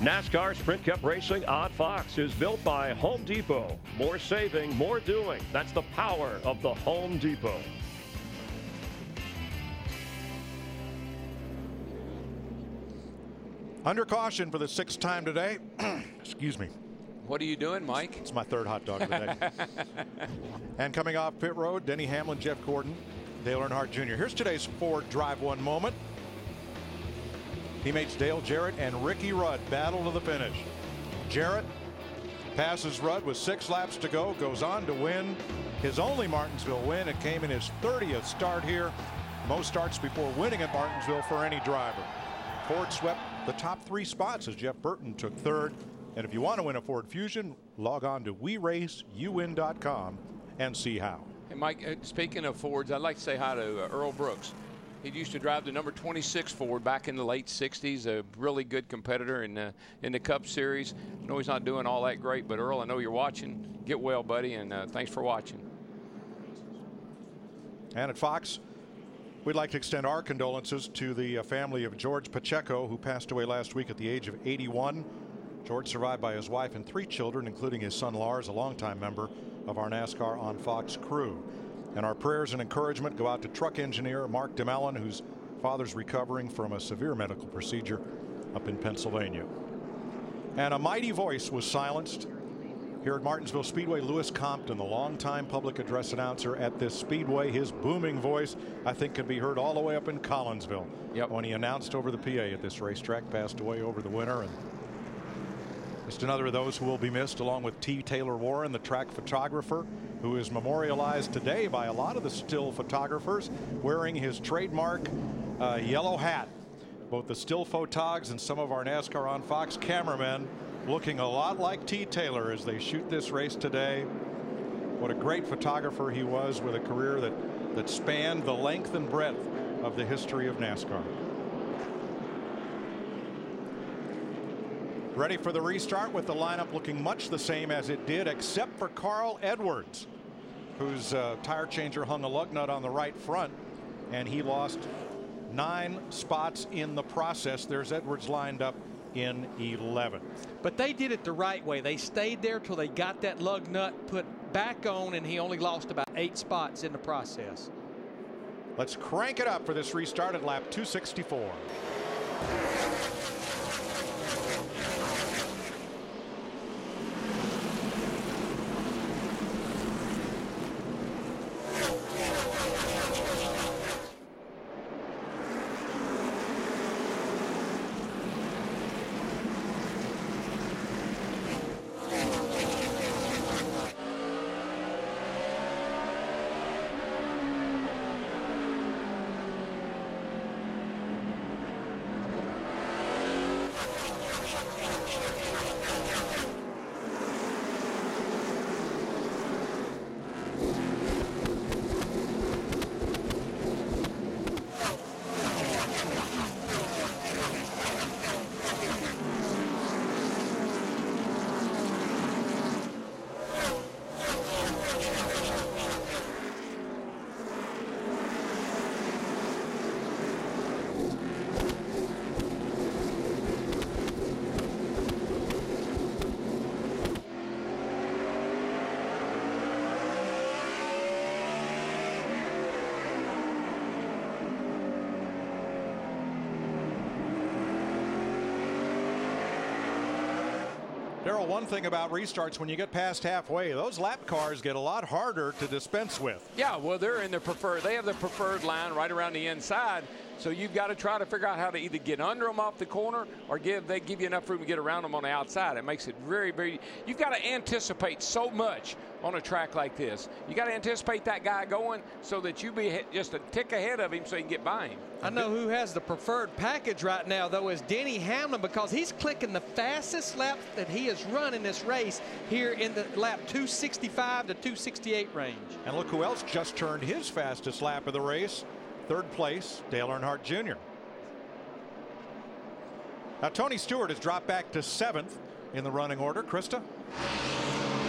NASCAR Sprint Cup Racing on Fox is built by Home Depot. More saving, more doing. That's the power of the Home Depot. Under caution for the 6th time today. Excuse me. What are you doing, Mike? It's my 3rd hot dog of the day. And coming off pit road, Denny Hamlin, Jeff Gordon, Dale Earnhardt Jr. Here's today's Ford Drive One moment. Teammates Dale Jarrett and Ricky Rudd battle to the finish. Jarrett passes Rudd with 6 laps to go, goes on to win his only Martinsville win. It came in his 30th start here. Most starts before winning at Martinsville for any driver. Ford swept the top 3 spots as Jeff Burton took 3rd. And if you want to win a Ford Fusion, log on to WeRaceUwin.com and see how. Hey, Mike, speaking of Fords, I'd like to say hi to Earl Brooks. He used to drive the number 26 Ford back in the late 60s, a really good competitor in the Cup Series. I know he's not doing all that great, but Earl, I know you're watching. Get well, buddy, and thanks for watching. And at Fox, we'd like to extend our condolences to the family of George Pacheco, who passed away last week at the age of 81. George survived by his wife and 3 children, including his son Lars, a longtime member of our NASCAR on Fox crew. And our prayers and encouragement go out to truck engineer Mark DeMellon, whose father's recovering from a severe medical procedure up in Pennsylvania. And a mighty voice was silenced here at Martinsville Speedway. Lewis Compton, the longtime public address announcer at this speedway, his booming voice, I think, could be heard all the way up in Collinsville. Yep. When he announced over the PA at this racetrack, passed away over the winter. And just another of those who will be missed, along with T. Taylor Warren, the track photographer, who is memorialized today by a lot of the still photographers wearing his trademark yellow hat. Both the still photogs and some of our NASCAR on Fox cameramen looking a lot like T. Taylor as they shoot this race today. What a great photographer he was, with a career that spanned the length and breadth of the history of NASCAR. Ready for the restart, with the lineup looking much the same as it did, except for Carl Edwards, whose tire changer hung a lug nut on the right front, and he lost 9 spots in the process. There's Edwards lined up in 11th. But they did it the right way. They stayed there till they got that lug nut put back on, and he only lost about 8 spots in the process. Let's crank it up for this restart at lap 264. Darrell, one thing about restarts, when you get past halfway, those lap cars get a lot harder to dispense with. Yeah, well, they're in their preferred. They have the preferred line right around the inside. So you've got to try to figure out how to either get under them off the corner or they give you enough room to get around them on the outside. It makes it very, very. You've got to anticipate so much on a track like this. You got to anticipate that guy going so that you be just a tick ahead of him so you can get by him. I know who has the preferred package right now, though, is Denny Hamlin, because he's clicking the fastest lap that he has run in this race here in the lap 265 to 268 range. And look who else just turned his fastest lap of the race. 3rd place, Dale Earnhardt Jr. Now Tony Stewart has dropped back to 7th in the running order. Krista?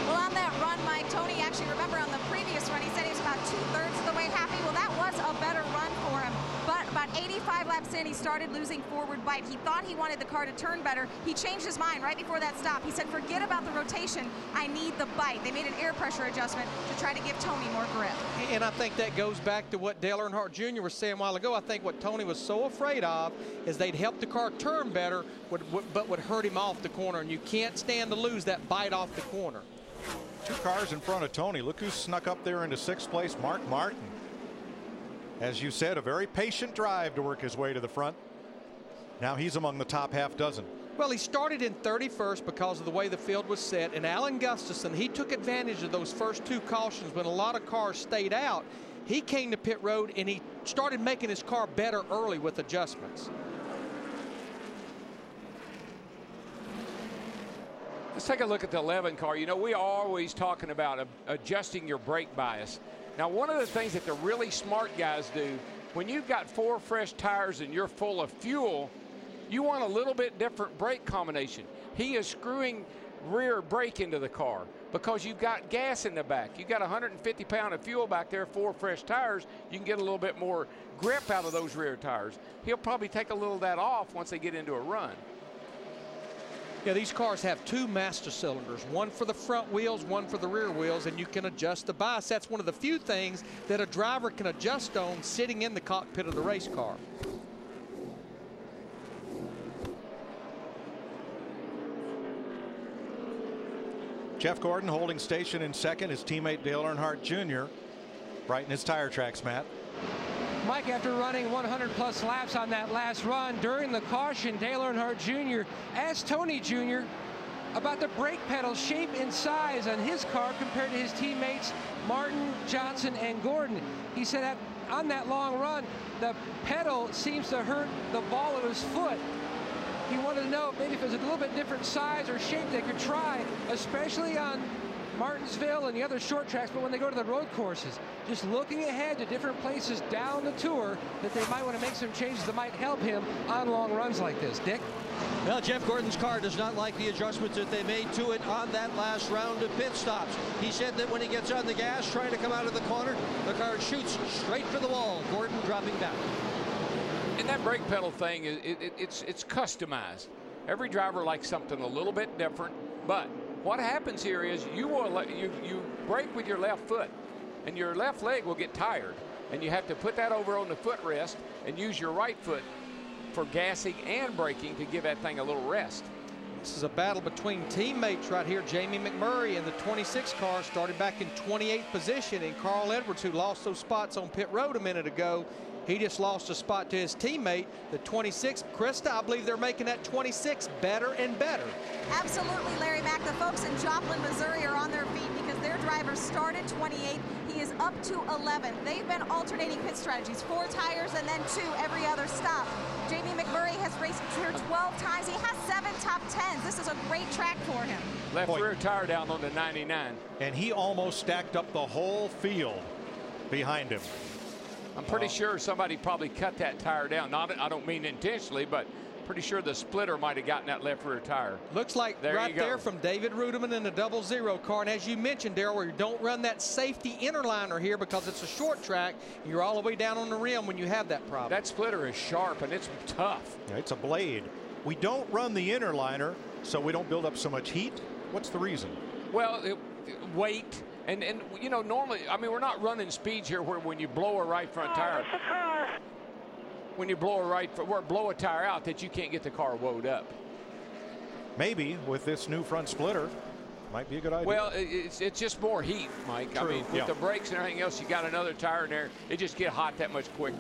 Well, on that run, Mike, Tony actually, remember on the previous run, he said he was about 2/3 of the way happy. Well, that was a better run for him. But about 85 laps in, he started losing forward bite. He thought he wanted the car to turn better. He changed his mind right before that stop. He said, forget about the rotation. I need the bite. They made an air pressure adjustment to try to give Tony more grip. And I think that goes back to what Dale Earnhardt Jr. was saying a while ago. I think what Tony was so afraid of is they'd help the car turn better, but would hurt him off the corner. And you can't stand to lose that bite off the corner. 2 cars in front of Tony. Look who snuck up there into 6th place, Mark Martin. As you said, a very patient drive to work his way to the front. Now he's among the top half dozen. Well, he started in 31st because of the way the field was set, and Alan Gustafson, he took advantage of those first 2 cautions when a lot of cars stayed out. He came to pit road and he started making his car better early with adjustments. Let's take a look at the 11 car. You know, we are always talking about adjusting your brake bias. Now, one of the things that the really smart guys do, when you've got 4 fresh tires and you're full of fuel, you want a little bit different brake combination. He is screwing rear brake into the car because you've got gas in the back. You've got 150 pounds of fuel back there, 4 fresh tires. You can get a little bit more grip out of those rear tires. He'll probably take a little of that off once they get into a run. Yeah, these cars have 2 master cylinders, one for the front wheels, one for the rear wheels, and you can adjust the bias. That's one of the few things that a driver can adjust on sitting in the cockpit of the race car. Jeff Gordon holding station in 2nd. His teammate Dale Earnhardt Jr. right in his tire tracks, Matt. Mike, after running 100+ laps on that last run, during the caution, Dale Earnhardt Jr. asked Tony Jr. about the brake pedal shape and size on his car compared to his teammates Martin, Johnson, and Gordon. He said on that long run, the pedal seems to hurt the ball of his foot. He wanted to know maybe if it was a little bit different size or shape they could try, especially on Martinsville and the other short tracks, but when they go to the road courses, just looking ahead to different places down the tour that they might want to make some changes that might help him on long runs like this. Dick? Well, Jeff Gordon's car does not like the adjustments that they made to it on that last round of pit stops. He said that when he gets on the gas trying to come out of the corner, the car shoots straight for the wall. Gordon dropping back. And that brake pedal thing, it's customized. Every driver likes something a little bit different, but what happens here is you brake with your left foot, and your left leg will get tired, and you have to put that over on the footrest and use your right foot for gassing and braking to give that thing a little rest. This is a battle between teammates right here. Jamie McMurray in the 26 car started back in 28th position, and Carl Edwards, who lost those spots on pit road a minute ago, he just lost a spot to his teammate, the 26. Krista, I believe they're making that 26 better and better. Absolutely, Larry Mack. The folks in Joplin, Missouri are on their feet because their driver started 28th. He is up to 11. They've been alternating pit strategies, 4 tires and then 2 every other stop. Jamie McMurray has raced here 12 times. He has 7 top 10s. This is a great track for him. Left rear tire down on the 99. And he almost stacked up the whole field behind him. I'm pretty sure somebody probably cut that tire down. I don't mean intentionally, but pretty sure the splitter might have gotten that left rear tire. Looks like right there from David Rudiman in the 00 car. And as you mentioned, Darrell, you don't run that safety inner liner here because it's a short track. And you're all the way down on the rim when you have that problem. That splitter is sharp and it's tough. Yeah, it's a blade. We don't run the inner liner so we don't build up so much heat. What's the reason? Well, weight. And you know, normally, I mean, we're not running speeds here where when you blow a right front tire, when you blow a tire out, that you can't get the car woed up. Maybe with this new front splitter, might be a good idea. Well, it's just more heat, Mike. True. I mean, with the brakes and everything else, you got another tire in there. It just get hot that much quicker.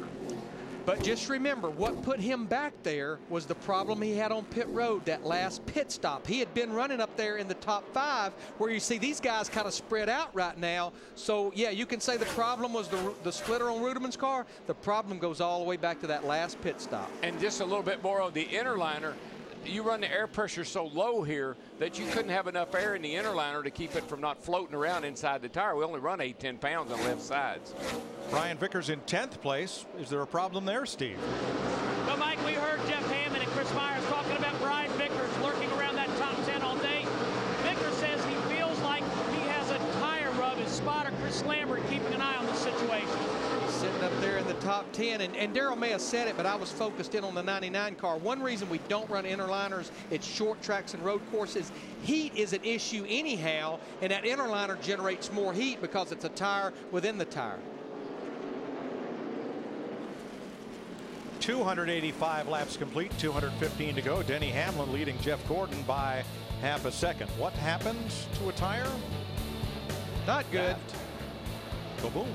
But just remember, what put him back there was the problem he had on pit road, that last pit stop. He had been running up there in the top 5, where you see these guys kind of spread out right now. So, yeah, you can say the problem was the splitter on Rudiman's car. The problem goes all the way back to that last pit stop. And just a little bit more on the inner liner. You run the air pressure so low here that you couldn't have enough air in the inner liner to keep it from not floating around inside the tire. We only run 8-10 pounds on left sides. Brian Vickers in 10th place. Is there a problem there, Steve? Well, Mike, we heard Jeff Hammond and Chris Myers talking about Brian Vickers lurking around that top 10 all day. Vickers says he feels like he has a tire rub. His spotter, Chris Lambert, keeping an eye on the situation. He's sitting up there in the top 10. And Darrell may have said it, but I was focused in on the 99 car. One reason we don't run interliners at short tracks and road courses, heat is an issue anyhow, and that interliner generates more heat because it's a tire within the tire. 285 laps complete, 215 to go. Denny Hamlin leading Jeff Gordon by half a second. What happens to a tire? Not good. That. Boom.